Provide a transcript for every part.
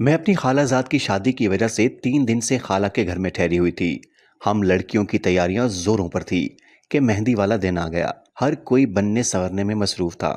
मैं अपनी खालाजाद की शादी की वजह से 3 दिन से खाला के घर में ठहरी हुई थी। हम लड़कियों की तैयारियां जोरों पर थी कि मेहंदी वाला दिन आ गया। हर कोई बनने संवरने में मसरूफ था।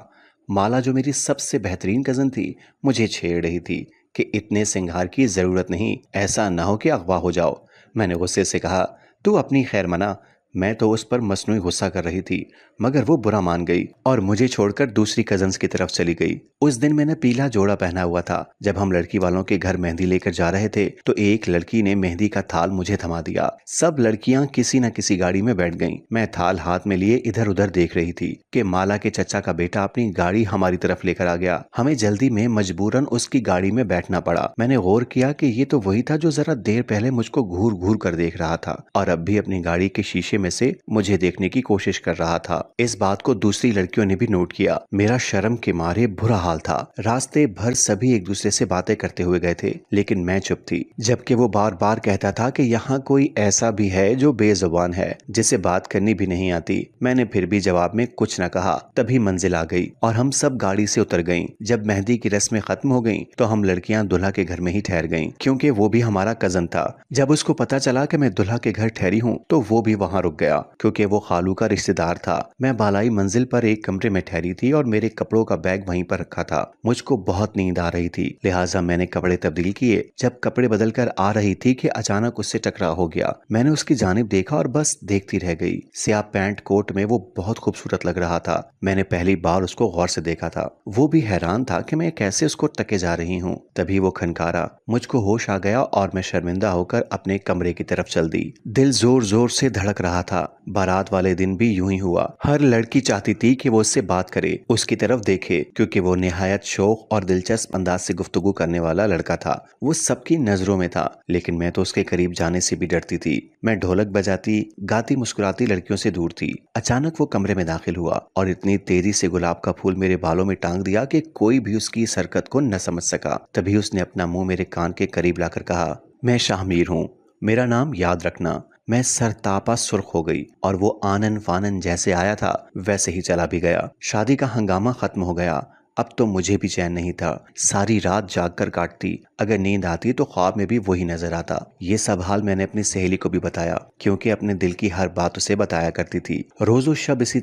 माला जो मेरी सबसे बेहतरीन कजन थी, मुझे छेड़ रही थी कि इतने सिंगार की जरूरत नहीं, ऐसा ना हो कि अगवा हो जाओ। मैंने गुस्से से कहा, तू अपनी खैर मना। मैं तो उस पर मसनूई गुस्सा कर रही थी, मगर वो बुरा मान गई और मुझे छोड़कर दूसरी कजन्स की तरफ चली गई। उस दिन मैंने पीला जोड़ा पहना हुआ था। जब हम लड़की वालों के घर मेहंदी लेकर जा रहे थे तो एक लड़की ने मेहंदी का थाल मुझे थमा दिया। सब लड़कियां किसी न किसी गाड़ी में बैठ गईं। मैं थाल हाथ में लिए इधर उधर देख रही थी कि माला के चचा का बेटा अपनी गाड़ी हमारी तरफ लेकर आ गया। हमें जल्दी में मजबूरन उसकी गाड़ी में बैठना पड़ा। मैंने गौर किया कि ये तो वही था जो जरा देर पहले मुझको घूर घूर कर देख रहा था और अब भी अपनी गाड़ी के शीशे में से मुझे देखने की कोशिश कर रहा था। इस बात को दूसरी लड़कियों ने भी नोट किया। मेरा शर्म के मारे बुरा हाल था। रास्ते भर सभी एक दूसरे से बातें करते हुए गए थे, लेकिन मैं चुप थी, जबकि वो बार बार कहता था कि यहाँ कोई ऐसा भी है जो बेजुबान है, जिसे बात करनी भी नहीं आती। मैंने फिर भी जवाब में कुछ न कहा। तभी मंजिल आ गई और हम सब गाड़ी से उतर गईं। जब मेहंदी की रस्में खत्म हो गईं तो हम लड़कियां दुल्हा के घर में ही ठहर गईं, क्योंकि वो भी हमारा कजन था। जब उसको पता चला कि मैं दुल्हा के घर ठहरी हूँ तो वो भी वहाँ रुक गया, क्योंकि वो खालू का रिश्तेदार था। मैं बालाई मंजिल पर एक कमरे में ठहरी थी और मेरे कपड़ों का बैग वहीं पर रखा था। मुझको बहुत नींद आ रही थी, लिहाजा मैंने कपड़े तब्दील किए। जब कपड़े बदल कर आ रही थी कि अचानक उससे टकराव हो गया। मैंने उसकी जानिब देखा और बस देखती रह गई। स्याह पैंट कोट में वो बहुत खूबसूरत लग रहा था। मैंने पहली बार उसको गौर से देखा था। वो भी हैरान था कि मैं कैसे उसको तके जा रही हूँ। तभी वो खनकारा। मुझको होश आ गया और मैं शर्मिंदा होकर अपने कमरे की तरफ चल दी। दिल जोर जोर से धड़क रहा था। बारात वाले दिन भी यूं ही हुआ। हर लड़की चाहती थी कि वो उससे बात करे, उसकी तरफ देखे, क्योंकि वो निहायत शौक और दिलचस्प अंदाज से गुफ्तगू करने वाला लड़का था। वो सबकी नजरों में था, लेकिन मैं तो उसके करीब जाने से भी डरती थी। मैं ढोलक बजाती, गाती, मुस्कुराती लड़कियों से दूर थी। अचानक वो कमरे में दाखिल हुआ और इतनी तेजी से गुलाब का फूल मेरे बालों में टांग दिया कि कोई भी उसकी इस हरकत को न समझ सका। तभी उसने अपना मुंह मेरे कान के करीब लाकर कहा, मैं शाहमीर हूँ, मेरा नाम याद रखना। मैं सरतापा सुर्ख हो गई और वो आनन फानन जैसे आया था वैसे ही चला भी गया। शादी का हंगामा खत्म हो गया। अब तो मुझे भी चैन नहीं था। सारी रात जाग कर काटती। अगर नींद आती तो ख्वाब में भी वही नजर आता। ये सब हाल मैंने अपनी सहेली को भी बताया, क्योंकि अपने दिल की हर बात उसे बताया करती थी। रोजो शब इसी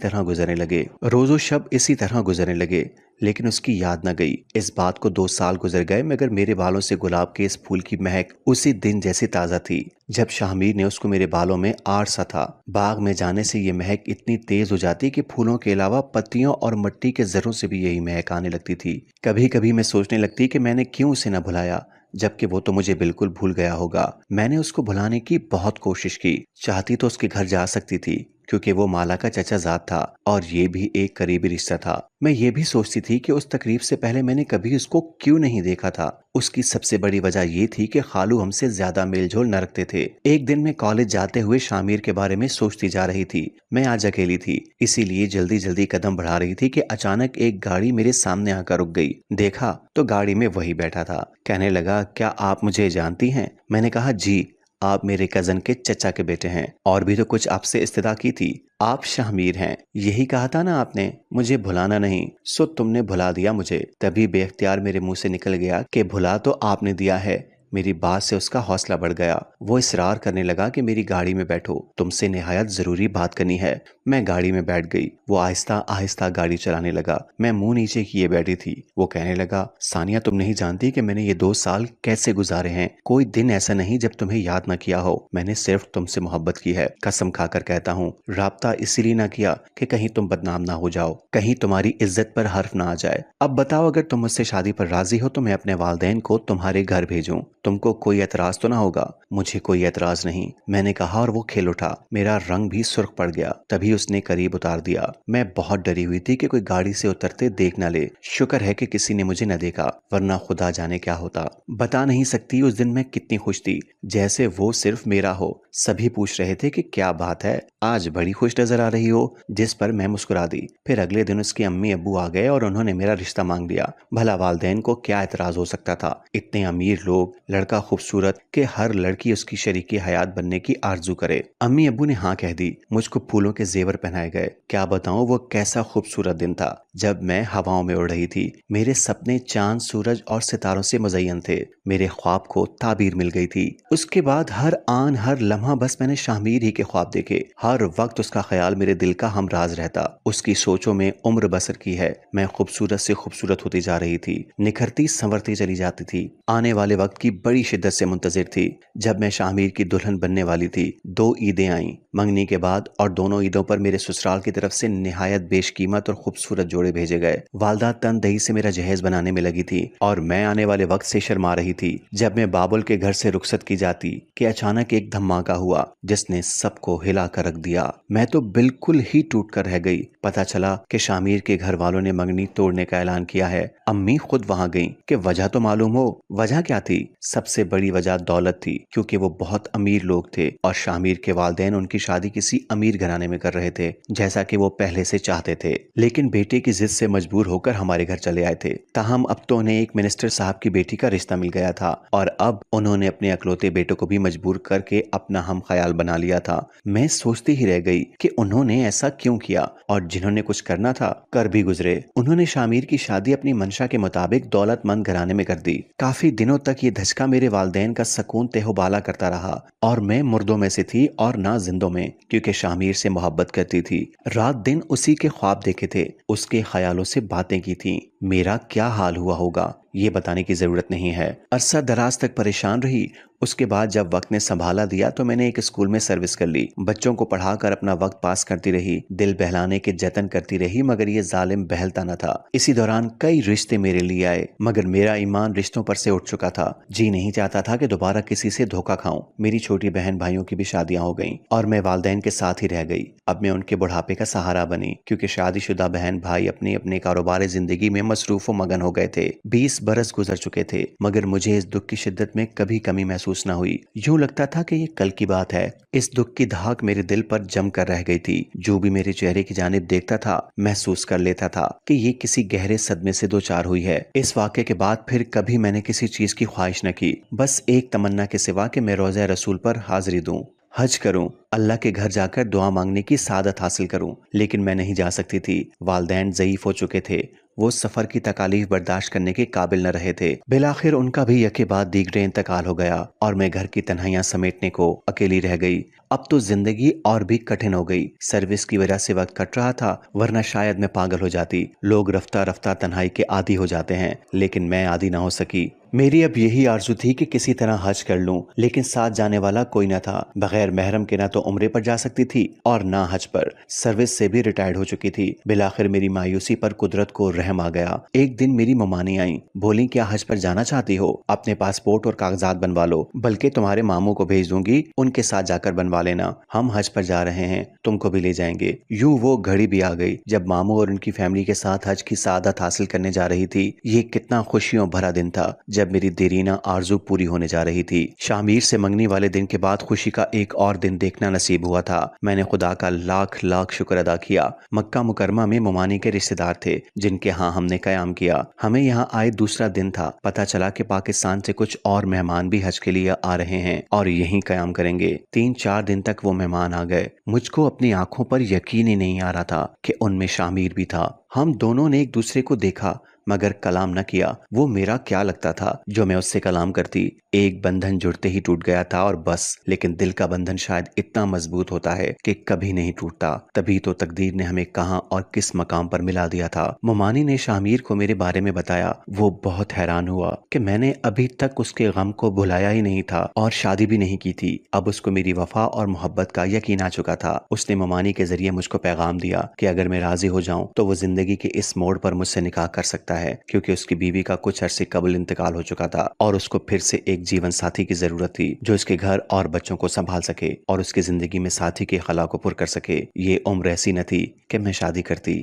तरह गुजरने लगे, लेकिन उसकी याद न गई। इस बात को 2 साल गुजर गए, मगर मेरे बालों से गुलाब के इस फूल की महक उसी दिन जैसी ताजा थी जब शाहमीर ने उसको मेरे बालों में आड़ सा था। बाग में जाने से ये महक इतनी तेज हो जाती कि फूलों के अलावा पत्तियों और मिट्टी के जरों से भी यही महक आने लगती थी। कभी कभी मैं सोचने लगती कि मैंने क्यों उसे न भुलाया, जबकि वो तो मुझे बिल्कुल भूल गया होगा। मैंने उसको भुलाने की बहुत कोशिश की। चाहती तो उसके घर जा सकती थी, क्योंकि वो माला का चचा जात था और ये भी एक करीबी रिश्ता था। मैं ये भी सोचती थी कि उस तकरीब से पहले मैंने कभी उसको क्यों नहीं देखा था। उसकी सबसे बड़ी वजह ये थी कि खालू हमसे ज्यादा मेलजोल न रखते थे। एक दिन मैं कॉलेज जाते हुए शामिर के बारे में सोचती जा रही थी। मैं आज अकेली थी, इसीलिए जल्दी जल्दी कदम बढ़ा रही थी कि अचानक एक गाड़ी मेरे सामने आकर रुक गई। देखा तो गाड़ी में वही बैठा था। कहने लगा, क्या आप मुझे जानती हैं? मैंने कहा, जी, आप मेरे कजन के चचा के बेटे हैं और भी तो कुछ आपसे इस्तदा की थी। आप शाहमीर हैं, यही कहा था ना आपने, मुझे भुलाना नहीं। सो तुमने भुला दिया मुझे। तभी बेख्तियार मेरे मुंह से निकल गया कि भुला तो आपने दिया है। मेरी बात से उसका हौसला बढ़ गया। वो इसरार करने लगा कि मेरी गाड़ी में बैठो, तुमसे निहायत जरूरी बात करनी है। मैं गाड़ी में बैठ गई। वो आहिस्ता आहिस्ता गाड़ी चलाने लगा। मैं मुंह नीचे किए बैठी थी। वो कहने लगा, सानिया, तुम नहीं जानती कि मैंने ये 2 साल कैसे गुजारे हैं। कोई दिन ऐसा नहीं जब तुम्हें याद न किया हो। मैंने सिर्फ तुमसे मोहब्बत की है। कसम खाकर कहता हूँ, राब्ता इसलिए ना किया कि कहीं तुम बदनाम ना हो जाओ, कहीं तुम्हारी इज्जत पर हर्फ ना आ जाए। अब बताओ, अगर तुम मुझसे शादी पर राजी हो तो मैं अपने वालिदैन को तुम्हारे घर भेजूं। तुमको कोई एतराज तो ना होगा? मुझे कोई एतराज नहीं, मैंने कहा और वो खिल उठा। मेरा रंग भी सुर्ख पड़ गया। तभी उसने करीब उतार दिया। मैं बहुत डरी हुई थी कि कोई गाड़ी से उतरते देख न ले। शुक्र है कि किसी ने मुझे न देखा, वरना खुदा जाने क्या होता। बता नहीं सकती उस दिन मैं कितनी खुश थी, जैसे वो सिर्फ मेरा हो। सभी पूछ रहे थे कि क्या बात है, आज बड़ी खुश नजर आ रही हो, जिस पर मैं मुस्कुरा दी। फिर अगले दिन उसके अम्मी अब्बू आ गए और उन्होंने मेरा रिश्ता मांग लिया। भला वालदेन को क्या एतराज हो सकता था? इतने अमीर लोग लड़का खूबसूरत कि हर लड़की उसकी शरीके हयात बनने की आरजू करे। अम्मी अब्बू ने हाँ कह दी। मुझको फूलों के जेवर पहनाए गए। क्या बताऊं वो कैसा खूबसूरत दिन था जब मैं हवाओं में उड़ रही थी। मेरे सपने चांद, सूरज और सितारों से मुज़य्यन थे। मेरे ख्वाब को ताबीर मिल गई थी। उसके बाद हर आन हर लम्हा बस मैंने शामिर ही के ख्वाब देखे। हर वक्त उसका ख्याल मेरे दिल का हमराज रहता। उसकी सोचों में उम्र बसर की है। मैं खूबसूरत से खूबसूरत होती जा रही थी, निखरती संवरती चली जाती थी। आने वाले वक्त की बड़ी शिद्दत से मुंतजिर थी। जब मैं शामिर की दुल्हन बनने वाली थी, 2 ईदें आईं मंगनी के बाद, और दोनों ईदों पर मेरे ससुराल की तरफ से निहायत बेशकीमत और खूबसूरत जोड़े भेजे गए। वालदा तनदही से मेरा जहेज बनाने में लगी थी और मैं आने वाले वक्त से शर्मा रही थी। जब मैं बाबुल के घर से रुखसत की जाती कि अचानक एक धमाका हुआ जिसने सबको हिला कर रख दिया। मैं तो बिल्कुल ही टूट कर रह गई। पता चला कि शामिर के घर वालों ने मंगनी तोड़ने का ऐलान किया है। अम्मी खुद वहां गईं कि वजह तो मालूम हो। वजह क्या थी? सबसे बड़ी वजह दौलत थी, क्योंकि वो बहुत अमीर लोग थे और शामिर के वालिदैन उनकी शादी किसी अमीर घराने में कर रहे थे, जैसा कि वो पहले से चाहते थे। लेकिन बेटे की जिद से मजबूर होकर हमारे घर चले आए थे। ताहम अब तो उन्हें एक मिनिस्टर साहब की बेटी का रिश्ता मिल गया था और अब उन्होंने अपने अकलौते बेटे को भी मजबूर करके अपना हम ख्याल बना लिया था। मैं सोचती ही रह गई कि उन्होंने ऐसा क्यों किया, और जिन्होंने कुछ करना था कर भी गुजरे। उन्होंने शामिर की शादी अपनी मंशा के मुताबिक दौलतमंद घराने में कर दी। काफी दिनों तक ये धचका मेरे वालिदैन का सकून तेहोबाला करता रहा और मैं मुर्दों में से थी और ना जिंदों में, क्योंकि शामिर से मोहब्बत करती थी। रात दिन उसी के ख्वाब देखे थे, उसके ख्यालों से बातें की थी। मेरा क्या हाल हुआ होगा ये बताने की जरूरत नहीं है। अरसा दराज तक परेशान रही। उसके बाद जब वक्त ने संभाला दिया तो मैंने एक स्कूल में सर्विस कर ली। बच्चों को पढ़ाकर अपना वक्त पास करती रही, दिल बहलाने के जतन करती रही, मगर ये जालिम बहलता न था। इसी दौरान कई रिश्ते मेरे लिए आए, मगर मेरा ईमान रिश्तों पर से उठ चुका था। जी नहीं चाहता था कि दोबारा किसी से धोखा खाऊं। मेरी छोटी बहन भाइयों की भी शादियां हो गईं और मैं वालिदैन के साथ ही रह गई। अब मैं उनके बुढ़ापे का सहारा बनी, क्योंकि शादीशुदा बहन भाई अपने अपने कारोबार जिंदगी में मसरूफ व मगन हो गए थे। 20 बरस गुजर चुके थे, मगर मुझे इस दुख की शिद्दत में कभी कमी महसूस न हुई। यूं लगता था कि ये कल की बात है। इस दुख की धाक मेरे दिल पर जम कर रह गई थी। जो भी मेरे चेहरे की जानिब देखता था महसूस कर लेता था कि ये किसी गहरे सदमे से दो चार हुई है। इस वाक़े के बाद फिर कभी मैंने किसी चीज की ख्वाहिश न की, बस एक तमन्ना के सिवा कि मैं रोज़ा रसूल पर हाजिरी दूं, हज करूं, अल्लाह के घर जाकर दुआ मांगने की सादत हासिल करूं। लेकिन मैं नहीं जा सकती थी। वालिदैन ज़ईफ हो चुके थे, वो सफर की तकालीफ बर्दाश्त करने के काबिल न रहे थे। बिलाखिर उनका भी यके बाद दीगरे इंतकाल हो गया और मैं घर की तन्हाइयां समेटने को अकेली रह गई। अब तो जिंदगी और भी कठिन हो गई। सर्विस की वजह से वक्त कट रहा था, वरना शायद मैं पागल हो जाती। लोग रफ्ता रफ्ता तन्हाई के आदी हो जाते हैं, लेकिन मैं आदी ना हो सकी। मेरी अब यही आरजू थी कि किसी तरह हज कर लूं, लेकिन साथ जाने वाला कोई न था। बगैर महरम के ना तो उम्रे पर जा सकती थी और ना हज पर। सर्विस से भी रिटायर्ड हो चुकी थी। बिलाखिर मेरी मायूसी पर कुदरत को रहम आ गया। एक दिन मेरी ममानी आई, बोली क्या हज पर जाना चाहती हो? अपने पासपोर्ट और कागजात बनवा लो, बल्कि तुम्हारे मामू को भेज दूंगी, उनके साथ जाकर बनवा लेना। हम हज पर जा रहे हैं, तुमको भी ले जाएंगे। यूं वो घड़ी भी आ गई जब मामू और उनकी फैमिली के साथ हज की सादत हासिल करने जा रही थी। ये कितना खुशियों भरा दिन था जब मेरी देरीना आरजू पूरी होने जा रही थी। शामिर से मंगनी वाले दिन के बाद खुशी का एक और दिन देखना नसीब हुआ था। मैंने खुदा का लाख लाख शुक्र अदा किया। मक्का मुकरमा में ममानी के रिश्तेदार थे जिनके यहाँ हमने कयाम किया। हमें यहाँ आए दूसरा दिन था। पता चला कि पाकिस्तान से कुछ और मेहमान भी हज के लिए आ रहे हैं और यहीं कयाम करेंगे। 3-4 दिन तक वो मेहमान आ गए। मुझको अपनी आंखों पर यकीन ही नहीं आ रहा था कि उनमें शामिर भी था। हम दोनों ने एक दूसरे को देखा मगर कलाम न किया। वो मेरा क्या लगता था जो मैं उससे कलाम करती। एक बंधन जुड़ते ही टूट गया था और बस। लेकिन दिल का बंधन शायद इतना मजबूत होता है कि कभी नहीं टूटता। तभी तो तकदीर ने हमें कहां और किस मकाम पर मिला दिया था। मुमानी ने शामिर को मेरे बारे में बताया। वो बहुत हैरान हुआ कि मैंने अभी तक उसके गम को भुलाया ही नहीं था और शादी भी नहीं की थी। अब उसको मेरी वफा और मोहब्बत का यकीन आ चुका था। उसने मुमानी के जरिए मुझको पैगाम दिया कि अगर मैं राजी हो जाऊं तो वो जिंदगी के इस मोड़ पर मुझसे निकाह कर सकता है, क्योंकि उसकी बीवी का कुछ अरसे कबल इंतकाल हो चुका था और उसको फिर से एक जीवन साथी की जरूरत थी जो इसके घर और बच्चों को संभाल सके और उसकी जिंदगी में साथी के खला को पुर कर सके। ये उम्र ऐसी न थी कि मैं शादी करती।